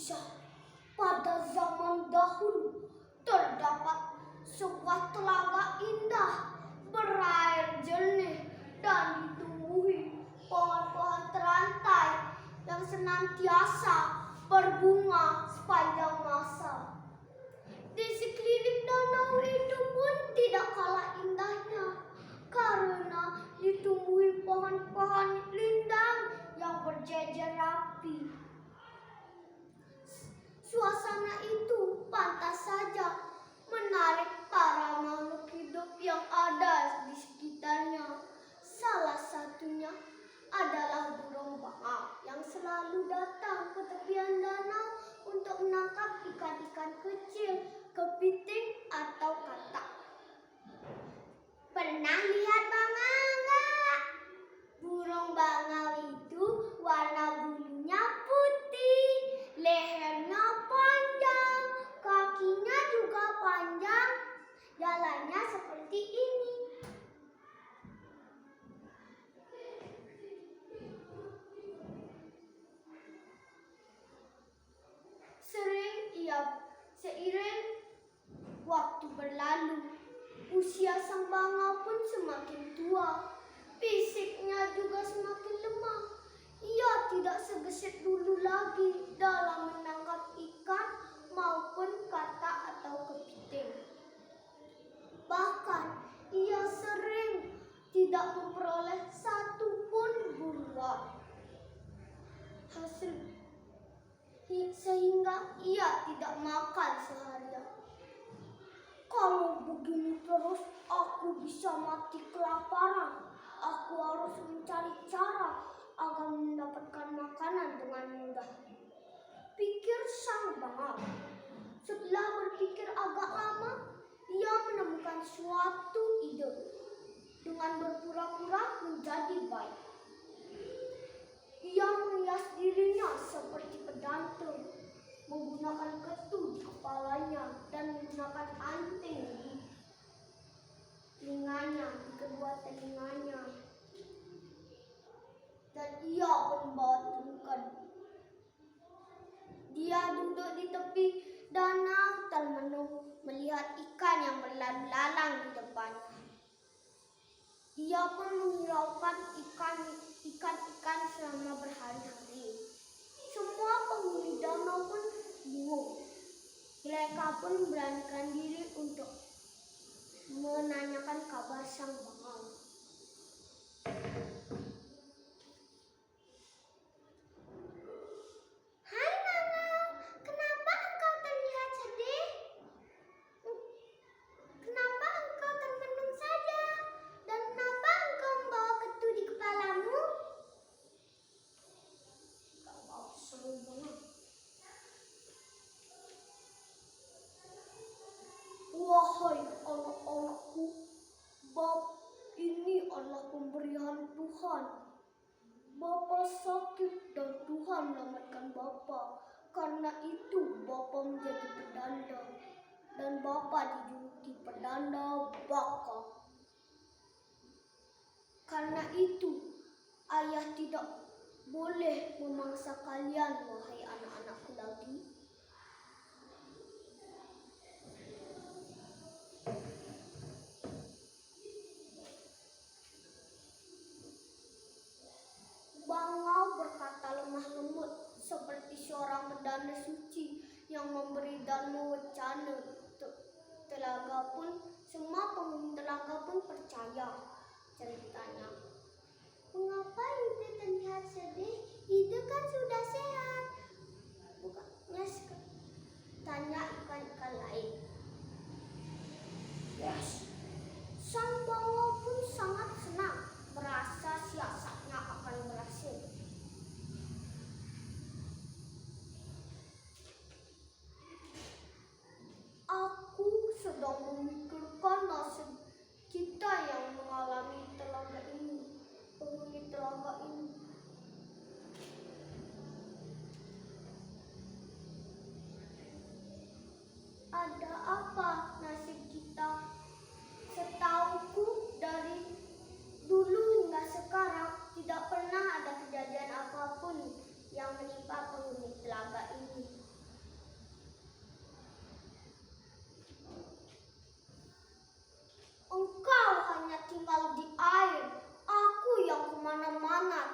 Kisah pada zaman dahulu terdapat sebuah telaga indah berair jernih dan ditumbuhi pohon-pohon terantai yang senantiasa berbunga sepanjang masa. Di sekeliling danau itu pun tidak kalah indahnya karena ditumbuhi pohon-pohon rindang yang berjejer rapi. Suasana itu pantas saja menarik para makhluk hidup yang ada di sekitarnya. Salah satunya adalah burung bangau yang selalu datang ke tepian danau untuk menangkap ikan-ikan kecil, kepiting atau katak. Pernah lihat bangau enggak? Burung bangau itu warna bulunya putih, lehernya panjang, kakinya juga panjang, jalannya seperti ini. Seiring waktu berlalu, usia sang bangau pun semakin tua. Fisiknya juga semakin lemah. Ia tidak segesit dulu lagi dalam menangkap ikan maupun katak atau kepiting. Bahkan ia sering tidak memperoleh satu pun buruan. Sehingga ia tidak makan seharian. Kalau begini terus, aku bisa mati kelaparan. Aku harus mencari cara agar mendapatkan makanan dengan mudah, pikir sang bangau. Setelah berpikir agak lama, ia menemukan suatu ide. Dengan berpura-pura menjadi bayi, ia menghias dirinya seperti pedantung, menggunakan ketu di kepalanya dan menggunakan anting di telinganya, di kedua telinganya. Dan ia membawa tungkon. Dia duduk di tepi danau termenung melihat ikan yang berlalu lalang di depannya. Ia pun menghiraukan ikan-ikan selama berhari-hari. Semua penghuni danau pun bingung. Mereka pun memberanikan diri untuk menanyakan kabar sang bangau. Hai bangau, kenapa engkau terlihat sedih? Kenapa engkau termenung saja? Dan kenapa engkau membawa ketu di kepalamu? Seru banget. Wahai anak-anakku, ini adalah pemberian Tuhan. Bapa sakit dan Tuhan menyelamatkan Bapa. Karena itu Bapa menjadi pedanda dan Bapa dijuluki pedanda baka. Karena itu Ayah tidak boleh memangsa kalian, wahai anak-anakku lagi. Bangau berkata lemah lembut seperti seorang pedanda suci yang memberi dan mewacana. Semua penghuni telaga pun percaya ceritanya. Mengapa Ide terlihat sedih? Ide kan sudah sehat. Bukannya tanya ikan-ikan lain. Yes. Sang bangau pun sangat senang merasa siasatnya akan berhasil. Aku sedang memikirkan nasib kita yang mengalami telaga ini.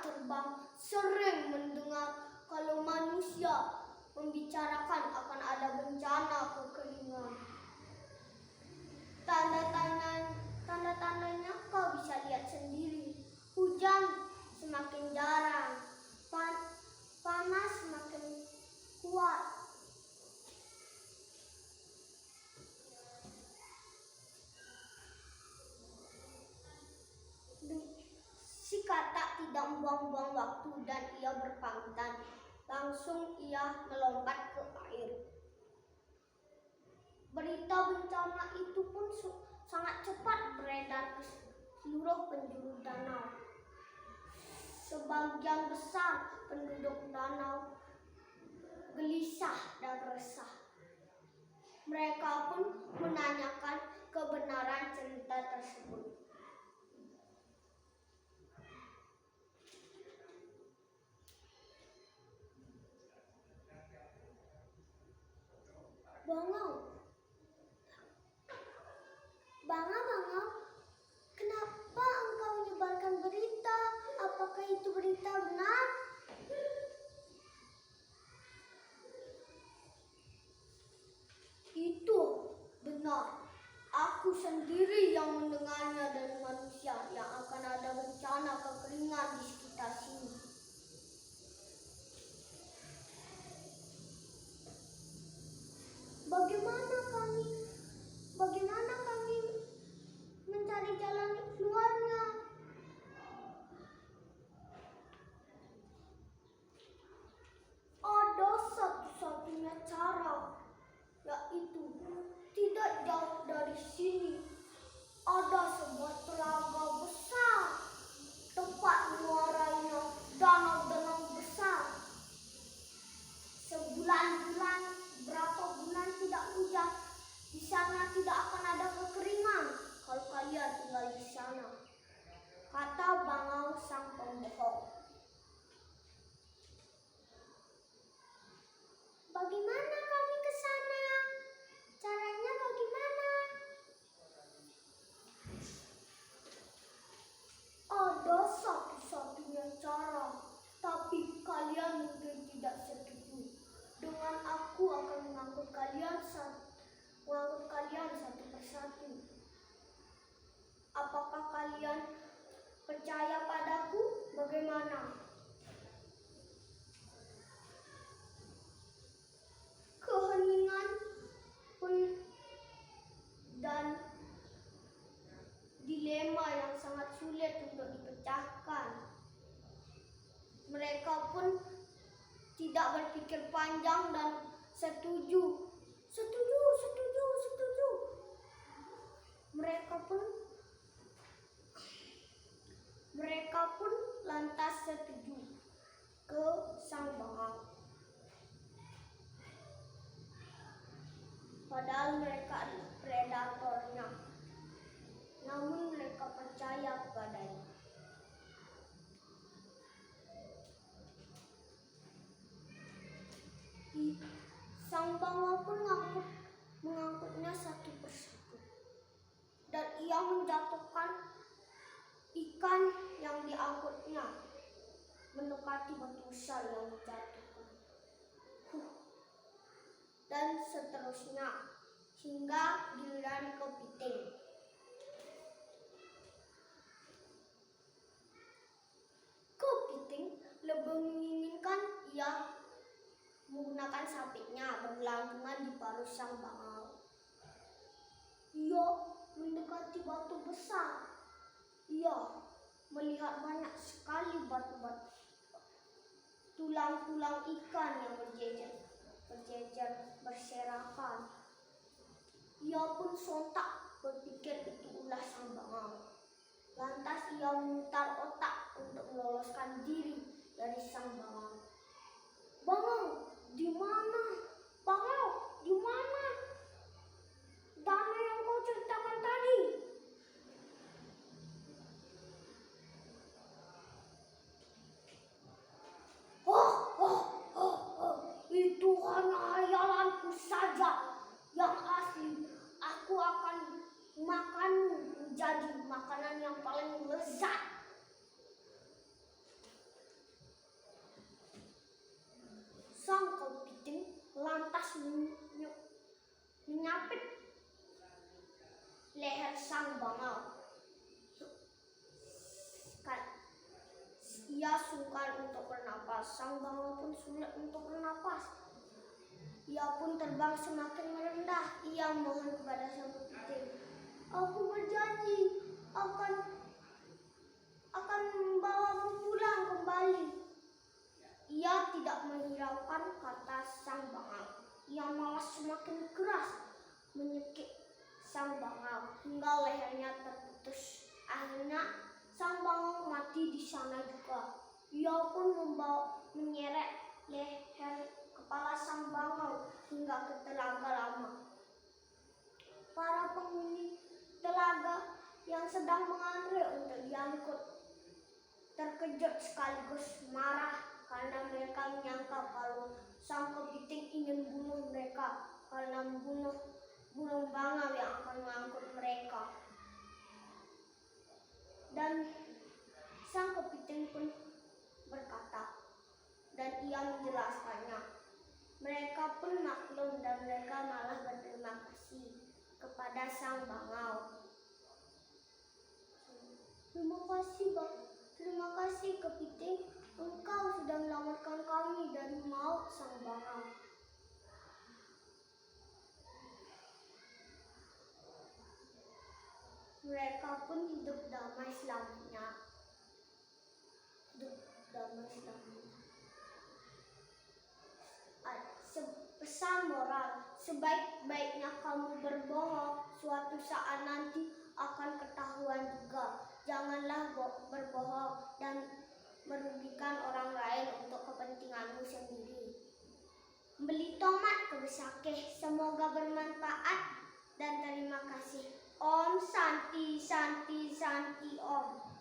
terbang sering mendengar kalau manusia membicarakan akan ada bencana kekeringan. Tanda-tandanya kau bisa lihat sendiri. Hujan semakin jarang, panas semakin kuat. Si katak tidak membuang-buang waktu dan ia berpamitan. Langsung ia melompat ke air. Berita bencana itu pun sangat cepat beredar ke seluruh penjuru danau. Sebagian besar penduduk danau gelisah dan resah. Mereka pun menanyakan kebenaran cerita tersebut. Bangau, kenapa engkau menyebarkan berita? Apakah itu berita benar? Itu benar. Aku sendiri yang mendengarnya dari manusia yang akan ada bencana kekeringan di sekitar sini. Bagaimana kami mencari jalan keluarnya? Ada satu-satunya cara, yaitu tidak jauh dari sini ada sebuah telaga besar, tempat muaranya danau-danau besar. Berapa bulan tidak hujan, di sana tidak akan ada kekeringan kalau kalian tinggal di sana, kata Bangau sang pembohong. Bagaimana kami ke sana? Caranya bagaimana? Ada satu-satunya cara, tapi kalian mungkin tidak setuju. Dengan aku akan mengangkut kalian satu persatu. Apakah kalian percaya padaku? Bagaimana? Keheningan pun dan dilema yang sangat sulit untuk dipecahkan. Mereka pun tidak berpikir panjang dan setuju. Mereka pun lantas setuju ke sang Bangau. Padahal mereka adalah predatornya, namun mereka percaya kepadanya. Sang Bangau pun mengangkutnya satu persatu, dan ia menjatuhkan ikan yang diangkutnya mendekati batu besar yang dijatuhkan. Dan seterusnya hingga giliran kepiting. Kepiting lebih menginginkan ia menggunakan sapitnya bergelantungan di paruh sang Bangau. Ia mendekati batu besar. Ia melihat banyak sekali batu-batu, tulang-tulang ikan yang berjejer berserakan. Ia pun sontak berpikir itu ulah sang Bangau. Lantas ia memutar otak untuk meloloskan diri dari sang Bangau. Bangau, di mana? Bangau, di mana? Danau yang kau ceritakan tadi. Itu hanya hayalanku saja yang asli. Aku akan makanmu menjadi makanan yang paling lezat. sang bangau. Ia sungkan untuk bernapas. Sang bangau pun sulit untuk bernapas. Ia pun terbang semakin merendah. Ia mohon kepada sang kepiting, "Aku berjanji akan membawamu pulang kembali." Ia tidak menghiraukan kata sang bangau. Ia malah semakin keras menyekik sang bangau hingga lehernya terputus. Akhirnya sang bangau mati di sana juga. Ia pun menyeret leher kepala sang bangau hingga ke telaga lama. Para penghuni telaga yang sedang mengantre untuk diangkut terkejut sekaligus marah karena mereka menyangka kalau sang kepiting ingin bunuh mereka karena membunuh burung bangau yang akan mengangkut mereka. Dan sang kepiting pun berkata, dan ia menjelaskannya. Mereka pun maklum dan mereka malah berterima kasih kepada sang bangau. Terima kasih kepiting, engkau sudah menyelamatkan kami dari maut sang bangau. Mereka pun hidup damai selamanya. Pesan moral, sebaik-baiknya kamu berbohong, suatu saat nanti akan ketahuan juga. Janganlah berbohong dan merugikan orang lain untuk kepentinganmu sendiri. Beli tomat ke Besakeh, semoga bermanfaat dan terima kasih. Om Santi Santi Santi Om.